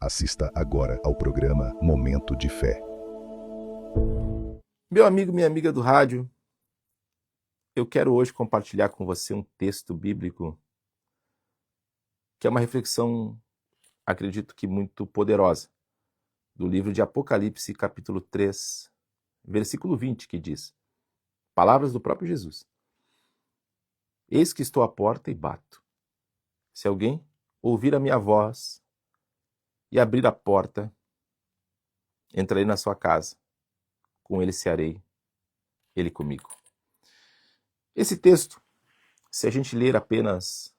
Assista agora ao programa Momento de Fé. Meu amigo, minha amiga do rádio, eu quero hoje compartilhar com você um texto bíblico que é uma reflexão, acredito que muito poderosa, do livro de Apocalipse, capítulo 3, versículo 20, que diz: palavras do próprio Jesus. Eis que estou à porta e bato. Se alguém ouvir a minha voz e abrir a porta, entrarei na sua casa, com ele cearei, ele comigo. Esse texto, se a gente ler apenas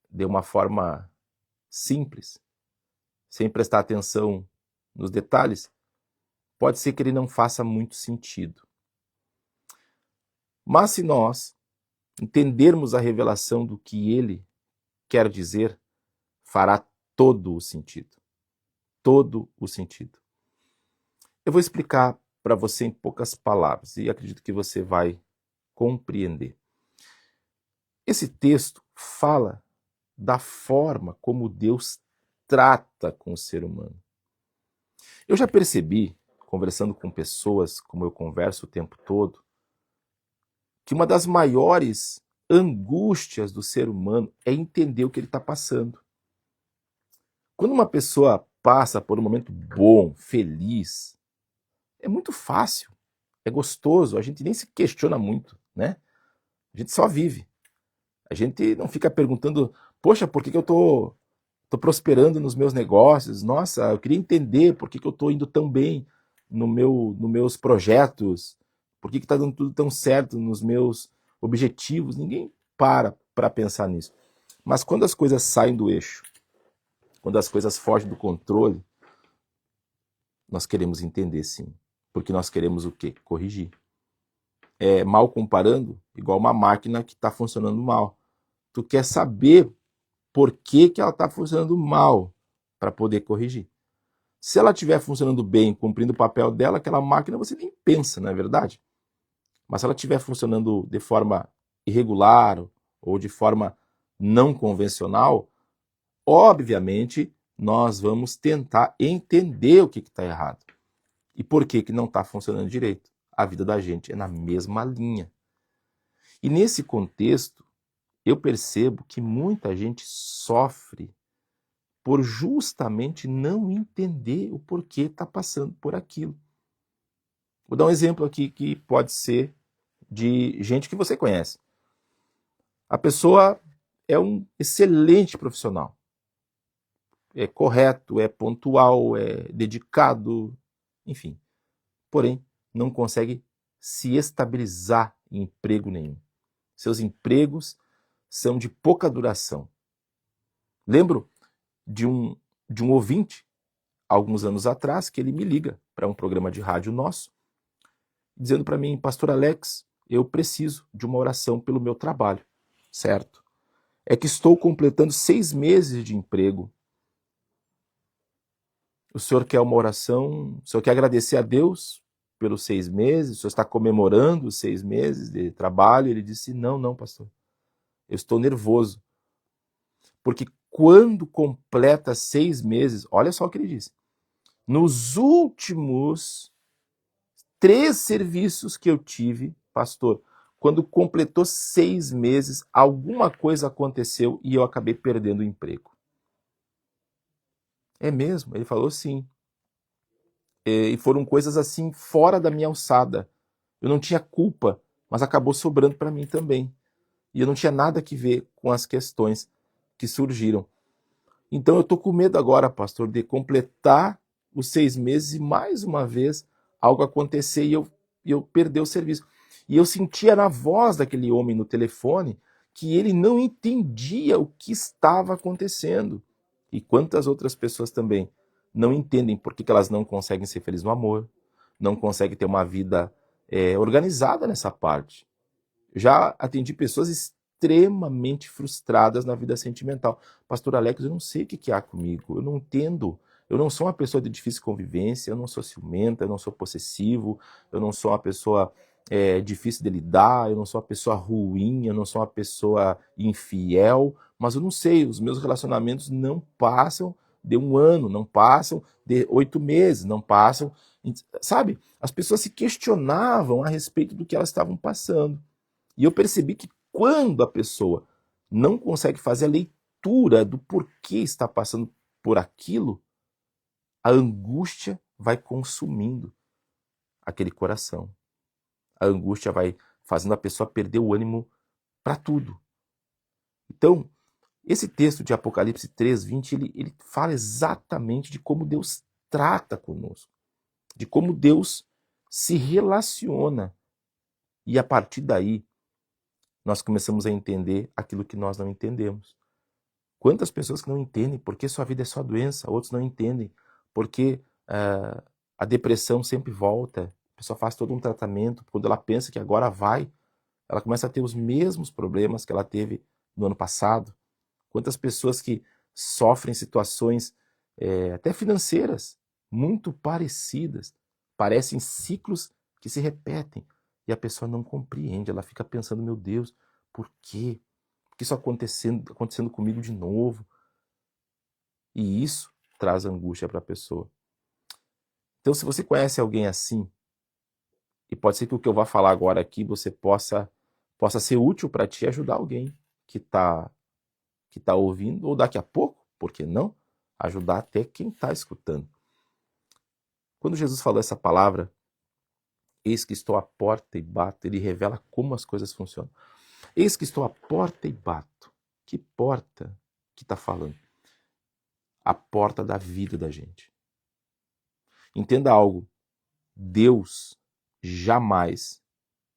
de uma forma simples, sem prestar atenção nos detalhes, pode ser que ele não faça muito sentido. Mas se nós entendermos a revelação do que ele quer dizer, fará todo o sentido. Todo o sentido. Eu vou explicar para você em poucas palavras e acredito que você vai compreender. Esse texto fala da forma como Deus trata com o ser humano. Eu já percebi, conversando com pessoas, como eu converso o tempo todo, que uma das maiores angústias do ser humano é entender o que ele está passando. Quando uma pessoa passa por um momento bom, feliz, é muito fácil, é gostoso, a gente nem se questiona muito, né? A gente só vive. A gente não fica perguntando, poxa, por que eu tô prosperando nos meus negócios? Nossa, eu queria entender por que eu tô indo tão bem nos meus projetos, por que está dando tudo tão certo nos meus objetivos. Ninguém para pensar nisso. Mas quando as coisas saem do eixo, quando as coisas fogem do controle, nós queremos entender, sim. Porque nós queremos o quê? Corrigir. Mal comparando, igual uma máquina que está funcionando mal. Tu quer saber por que ela está funcionando mal para poder corrigir. Se ela estiver funcionando bem, cumprindo o papel dela, aquela máquina você nem pensa, não é verdade? Mas se ela estiver funcionando de forma irregular ou de forma não convencional, obviamente nós vamos tentar entender o que está errado. E por que não está funcionando direito. A vida da gente é na mesma linha. E nesse contexto, eu percebo que muita gente sofre por justamente não entender o porquê está passando por aquilo. Vou dar um exemplo aqui que pode ser de gente que você conhece. A pessoa é um excelente profissional. É correto, é pontual, é dedicado, enfim. Porém, não consegue se estabilizar em emprego nenhum. Seus empregos são de pouca duração. Lembro de um ouvinte, alguns anos atrás, que ele me liga para um programa de rádio nosso, dizendo para mim: Pastor Alex, eu preciso de uma oração pelo meu trabalho, certo? É que estou completando 6 meses de emprego. O senhor quer uma oração? O senhor quer agradecer a Deus pelos 6 meses? O senhor está comemorando os 6 meses de trabalho? Ele disse: não, pastor. Eu estou nervoso. Porque quando completa 6 meses, olha só o que ele disse. Nos últimos 3 serviços que eu tive, pastor, quando completou 6 meses, alguma coisa aconteceu e eu acabei perdendo o emprego. É mesmo? Ele falou sim. E foram coisas assim fora da minha alçada. Eu não tinha culpa, mas acabou sobrando para mim também. E eu não tinha nada que ver com as questões que surgiram. Então eu estou com medo agora, pastor, de completar os 6 meses e mais uma vez algo acontecer e eu perder o serviço. E eu sentia na voz daquele homem no telefone que ele não entendia o que estava acontecendo. E quantas outras pessoas também não entendem por que elas não conseguem ser felizes no amor, não conseguem ter uma vida organizada nessa parte. Já atendi pessoas extremamente frustradas na vida sentimental. Pastor Alex, eu não sei o que há comigo, eu não entendo. Eu não sou uma pessoa de difícil convivência, eu não sou ciumenta, eu não sou possessivo, eu não sou uma pessoa difícil de lidar, eu não sou uma pessoa ruim, eu não sou uma pessoa infiel, mas eu não sei, os meus relacionamentos não passam de 1 ano, não passam de 8 meses, não passam, sabe? As pessoas se questionavam a respeito do que elas estavam passando. E eu percebi que quando a pessoa não consegue fazer a leitura do porquê está passando por aquilo, a angústia vai consumindo aquele coração. A angústia vai fazendo a pessoa perder o ânimo para tudo. Então, esse texto de Apocalipse 3:20, ele fala exatamente de como Deus trata conosco, de como Deus se relaciona. E a partir daí, nós começamos a entender aquilo que nós não entendemos. Quantas pessoas que não entendem porque sua vida é só doença, outros não entendem porque a depressão sempre volta, a pessoa faz todo um tratamento, quando ela pensa que agora vai, ela começa a ter os mesmos problemas que ela teve no ano passado. Quantas pessoas que sofrem situações até financeiras muito parecidas, parecem ciclos que se repetem e a pessoa não compreende, ela fica pensando, meu Deus, por quê? Por que isso acontecendo comigo de novo? E isso traz angústia para a pessoa. Então, se você conhece alguém assim, e pode ser que o que eu vá falar agora aqui você possa ser útil para ti ajudar alguém que está ouvindo, ou daqui a pouco, por que não, ajudar até quem está escutando. Quando Jesus falou essa palavra, eis que estou à porta e bato, ele revela como as coisas funcionam. Eis que estou à porta e bato. Que porta que está falando? A porta da vida da gente. Entenda algo, Deus jamais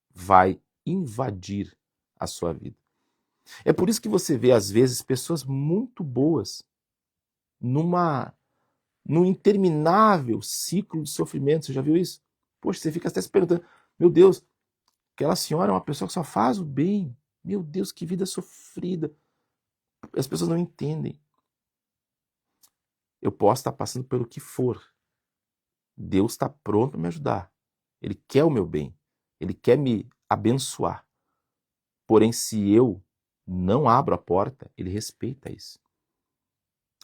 vai invadir a sua vida. É por isso que você vê, às vezes, pessoas muito boas num interminável ciclo de sofrimento. Você já viu isso? Poxa, você fica até se perguntando, meu Deus, aquela senhora é uma pessoa que só faz o bem. Meu Deus, que vida sofrida. As pessoas não entendem. Eu posso estar passando pelo que for. Deus está pronto para me ajudar. Ele quer o meu bem. Ele quer me abençoar. Porém, se eu não abro a porta, ele respeita isso.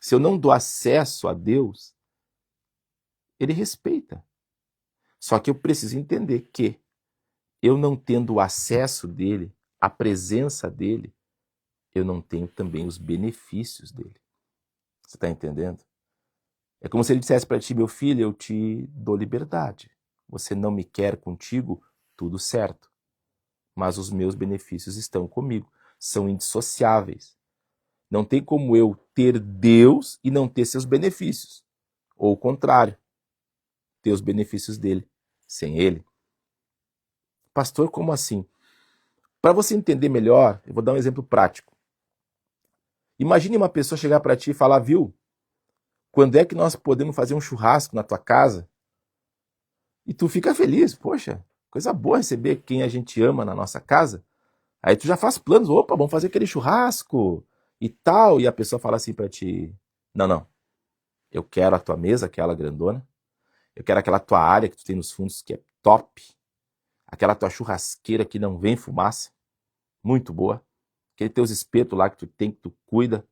Se eu não dou acesso a Deus, ele respeita. Só que eu preciso entender que eu não tendo o acesso dele, a presença dele, eu não tenho também os benefícios dele. Você está entendendo? É como se ele dissesse para ti, meu filho, eu te dou liberdade. Você não me quer contigo, tudo certo. Mas os meus benefícios estão comigo. São indissociáveis. Não tem como eu ter Deus e não ter seus benefícios. Ou o contrário, ter os benefícios dele sem ele. Pastor, como assim? Para você entender melhor, eu vou dar um exemplo prático. Imagine uma pessoa chegar para ti e falar, viu, quando é que nós podemos fazer um churrasco na tua casa? E tu fica feliz, poxa, coisa boa receber quem a gente ama na nossa casa. Aí tu já faz planos, opa, vamos fazer aquele churrasco e tal. E a pessoa fala assim para ti, não, eu quero a tua mesa, aquela grandona. Eu quero aquela tua área que tu tem nos fundos que é top. Aquela tua churrasqueira que não vem fumaça, muito boa. Aquele teus espetos lá que tu tem, que tu cuida.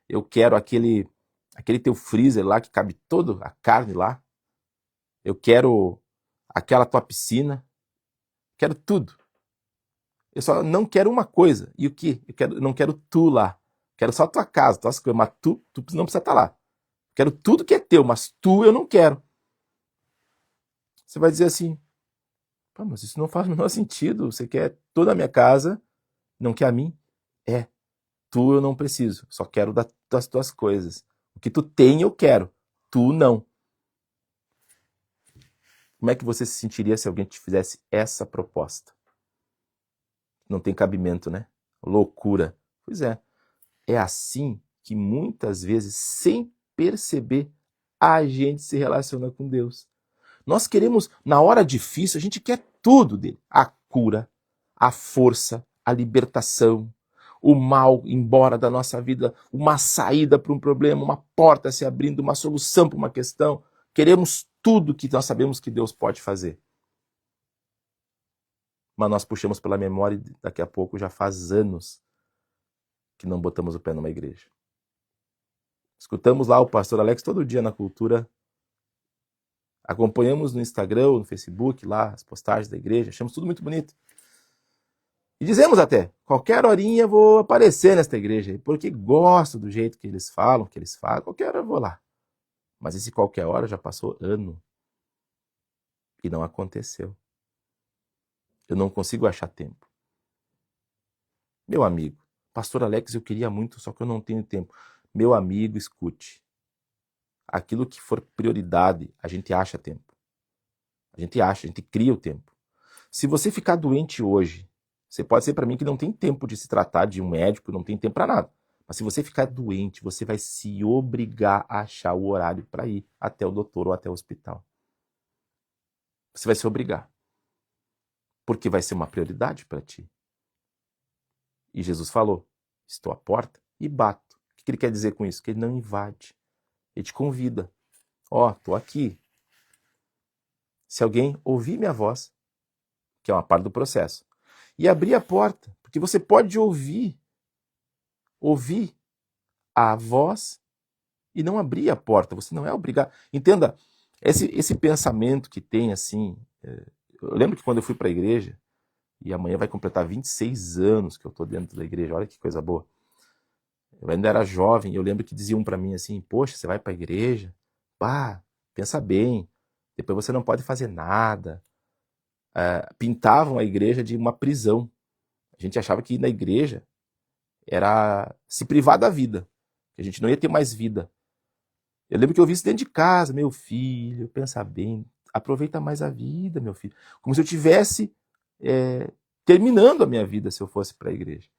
Eu quero aquele teu freezer lá que cabe toda a carne lá. Eu quero aquela tua piscina. Quero tudo. Eu só não quero uma coisa. E o quê? Eu não quero tu lá. Quero só a tua casa, tuas coisas. Mas tu não precisa estar lá. Quero tudo que é teu, mas tu eu não quero. Você vai dizer assim, pô, mas isso não faz o menor sentido. Você quer toda a minha casa, não quer a mim? É, tu eu não preciso. Só quero das tuas coisas. O que tu tem eu quero. Tu não. Como é que você se sentiria se alguém te fizesse essa proposta? Não tem cabimento, né? Loucura. Pois é. É assim que muitas vezes, sem perceber, a gente se relaciona com Deus. Nós queremos, na hora difícil, a gente quer tudo dele. A cura, a força, a libertação, o mal embora da nossa vida, uma saída para um problema, uma porta se abrindo, uma solução para uma questão. Queremos tudo que nós sabemos que Deus pode fazer. Mas nós puxamos pela memória e daqui a pouco já faz anos que não botamos o pé numa igreja. Escutamos lá o pastor Alex todo dia na cultura. Acompanhamos no Instagram, no Facebook, lá as postagens da igreja. Achamos tudo muito bonito. E dizemos até, qualquer horinha eu vou aparecer nesta igreja, porque gosto do jeito que eles falam, qualquer hora eu vou lá. Mas esse qualquer hora já passou ano. E não aconteceu. Eu não consigo achar tempo. Meu amigo, pastor Alex, eu queria muito, só que eu não tenho tempo. Meu amigo, escute. Aquilo que for prioridade, a gente acha tempo. A gente cria o tempo. Se você ficar doente hoje, você pode dizer para mim que não tem tempo de se tratar de um médico, não tem tempo para nada. Mas se você ficar doente, você vai se obrigar a achar o horário para ir até o doutor ou até o hospital. Você vai se obrigar. Porque vai ser uma prioridade para ti. E Jesus falou, estou à porta e bato. O que ele quer dizer com isso? Que ele não invade. Ele te convida. Ó, estou aqui. Se alguém ouvir minha voz, que é uma parte do processo, e abrir a porta, porque você pode ouvir a voz e não abrir a porta, você não é obrigado. Entenda, esse pensamento que tem assim, eu lembro que quando eu fui para a igreja, e amanhã vai completar 26 anos que eu estou dentro da igreja, olha que coisa boa. Eu ainda era jovem, eu lembro que diziam para mim assim, poxa, você vai para a igreja? Pá, pensa bem, depois você não pode fazer nada. Pintavam a igreja de uma prisão. A gente achava que ir na igreja era se privar da vida, que a gente não ia ter mais vida. Eu lembro que eu vi isso dentro de casa, meu filho, pensa bem, aproveita mais a vida, meu filho. Como se eu tivesse terminando a minha vida se eu fosse para a igreja.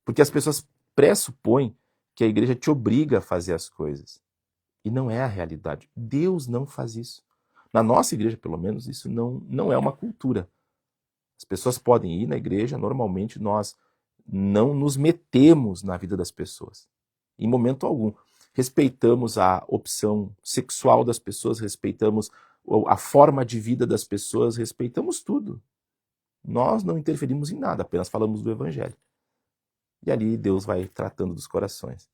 Porque as pessoas pressupõem que a igreja te obriga a fazer as coisas. E não é a realidade. Deus não faz isso. Na nossa igreja, pelo menos, isso não é uma cultura. As pessoas podem ir na igreja, normalmente nós não nos metemos na vida das pessoas. Em momento algum. Respeitamos a opção sexual das pessoas, respeitamos a forma de vida das pessoas, respeitamos tudo. Nós não interferimos em nada, apenas falamos do evangelho. E ali Deus vai tratando dos corações.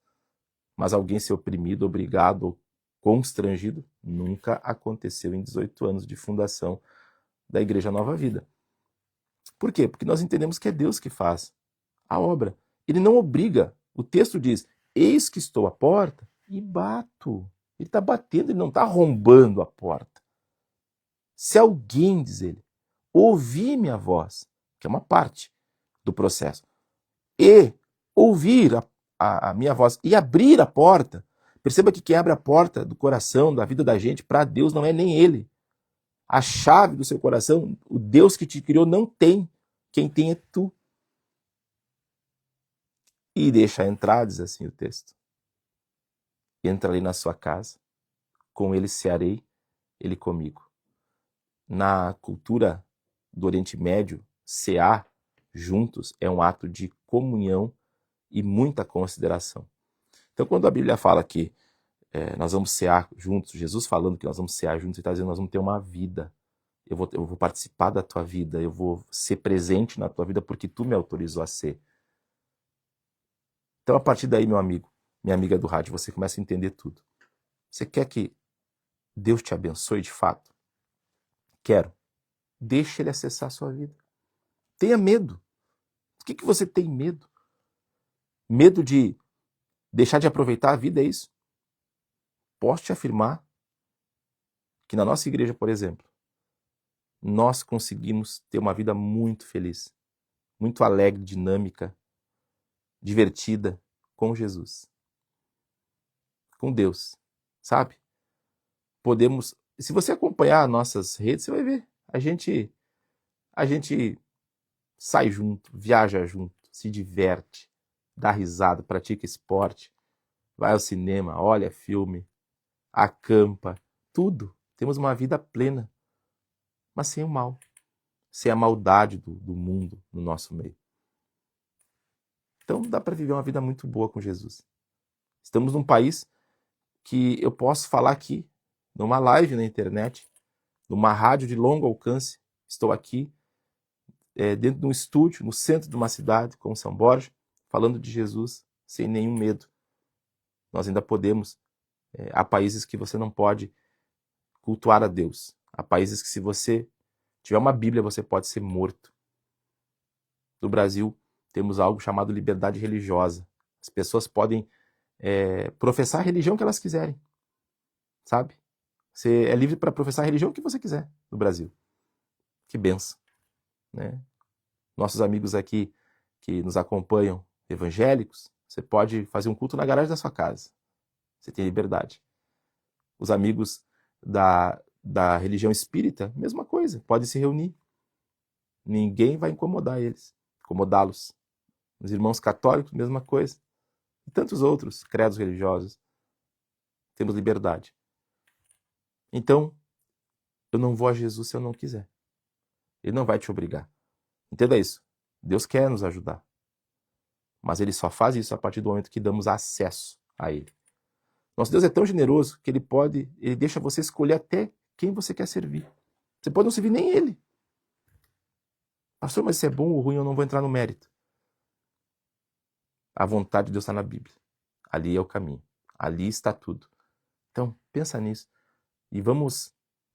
Mas alguém ser oprimido, obrigado ou constrangido, nunca aconteceu em 18 anos de fundação da Igreja Nova Vida. Por quê? Porque nós entendemos que é Deus que faz a obra. Ele não obriga. O texto diz, eis que estou à porta e bato. Ele está batendo, ele não está arrombando a porta. Se alguém, diz ele, ouvir minha voz, que é uma parte do processo, e ouvir a minha voz e abrir a porta, perceba que quem abre a porta do coração, da vida da gente, para Deus não é nem ele. A chave do seu coração, o Deus que te criou não tem. Quem tem é tu. E deixa entrar, diz assim o texto. Entra ali na sua casa, com ele cearei, ele comigo. Na cultura do Oriente Médio, cear juntos é um ato de comunhão e muita consideração. Então, quando a Bíblia fala que nós vamos cear juntos, Jesus falando que nós vamos cear juntos, ele está dizendo que nós vamos ter uma vida. Eu vou participar da tua vida, eu vou ser presente na tua vida porque tu me autorizou a ser. Então, a partir daí, meu amigo, minha amiga do rádio, você começa a entender tudo. Você quer que Deus te abençoe de fato? Quero. Deixe ele acessar a sua vida. Tenha medo. Do que você tem medo? Medo de deixar de aproveitar a vida, é isso? Posso te afirmar que na nossa igreja, por exemplo, nós conseguimos ter uma vida muito feliz, muito alegre, dinâmica, divertida com Jesus, com Deus, sabe? Podemos, se você acompanhar nossas redes, você vai ver, a gente sai junto, viaja junto, se diverte, dá risada, pratica esporte, vai ao cinema, olha filme, acampa, tudo. Temos uma vida plena, mas sem o mal, sem a maldade do mundo no nosso meio. Então dá para viver uma vida muito boa com Jesus. Estamos num país que eu posso falar aqui, numa live na internet, numa rádio de longo alcance. Estou aqui, dentro de um estúdio, no centro de uma cidade, como São Borja, falando de Jesus sem nenhum medo. Nós ainda podemos. Há países que você não pode cultuar a Deus. Há países que, se você tiver uma Bíblia, você pode ser morto. No Brasil, temos algo chamado liberdade religiosa. As pessoas podem professar a religião que elas quiserem, sabe? Você é livre para professar a religião que você quiser no Brasil. Que benção, né? Nossos amigos aqui que nos acompanham, evangélicos, você pode fazer um culto na garagem da sua casa. Você tem liberdade. Os amigos da religião espírita, mesma coisa, podem se reunir. Ninguém vai incomodá-los. Os irmãos católicos, mesma coisa. E tantos outros credos religiosos. Temos liberdade. Então, eu não vou a Jesus se eu não quiser. Ele não vai te obrigar. Entenda isso. Deus quer nos ajudar. Mas ele só faz isso a partir do momento que damos acesso a ele. Nosso Deus é tão generoso que ele deixa você escolher até quem você quer servir. Você pode não servir nem ele. Pastor, mas se é bom ou ruim, eu não vou entrar no mérito. A vontade de Deus está na Bíblia. Ali é o caminho. Ali está tudo. Então, pensa nisso. E vamos,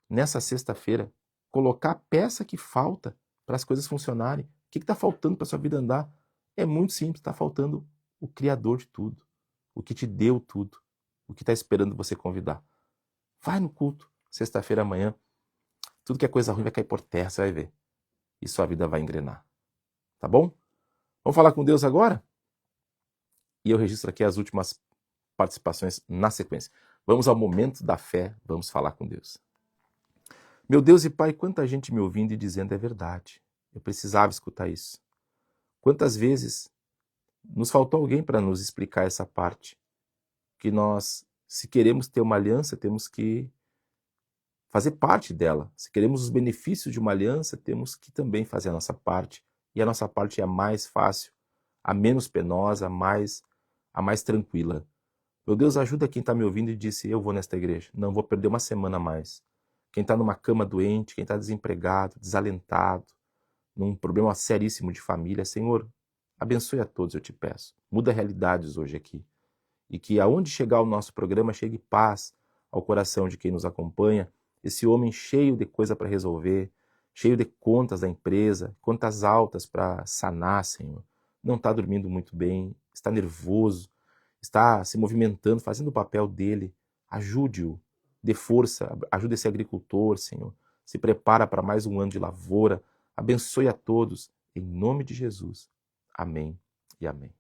nessa sexta-feira, colocar a peça que falta para as coisas funcionarem. O que está faltando para a sua vida andar? É muito simples, está faltando o Criador de tudo. O que te deu tudo. O que está esperando você convidar. Vai no culto, sexta-feira amanhã. Tudo que é coisa ruim vai cair por terra, você vai ver. E sua vida vai engrenar. Tá bom? Vamos falar com Deus agora? E eu registro aqui as últimas participações na sequência. Vamos ao momento da fé, vamos falar com Deus. Meu Deus e Pai, quanta gente me ouvindo e dizendo é verdade. Eu precisava escutar isso. Quantas vezes nos faltou alguém para nos explicar essa parte? Que nós, se queremos ter uma aliança, temos que fazer parte dela. Se queremos os benefícios de uma aliança, temos que também fazer a nossa parte. E a nossa parte é a mais fácil, a menos penosa, a mais tranquila. Meu Deus, ajuda quem está me ouvindo e disse, eu vou nesta igreja. Não, vou perder uma semana a mais. Quem está numa cama doente, quem está desempregado, desalentado, num problema seríssimo de família. Senhor, abençoe a todos, eu te peço. Muda realidades hoje aqui. E que aonde chegar o nosso programa, chegue paz ao coração de quem nos acompanha. Esse homem cheio de coisa para resolver, cheio de contas da empresa, contas altas para sanar, Senhor. Não está dormindo muito bem, está nervoso, está se movimentando, fazendo o papel dele. Ajude-o, dê força, ajude esse agricultor, Senhor. Se prepara para mais um ano de lavoura. Abençoe a todos, em nome de Jesus. Amém e amém.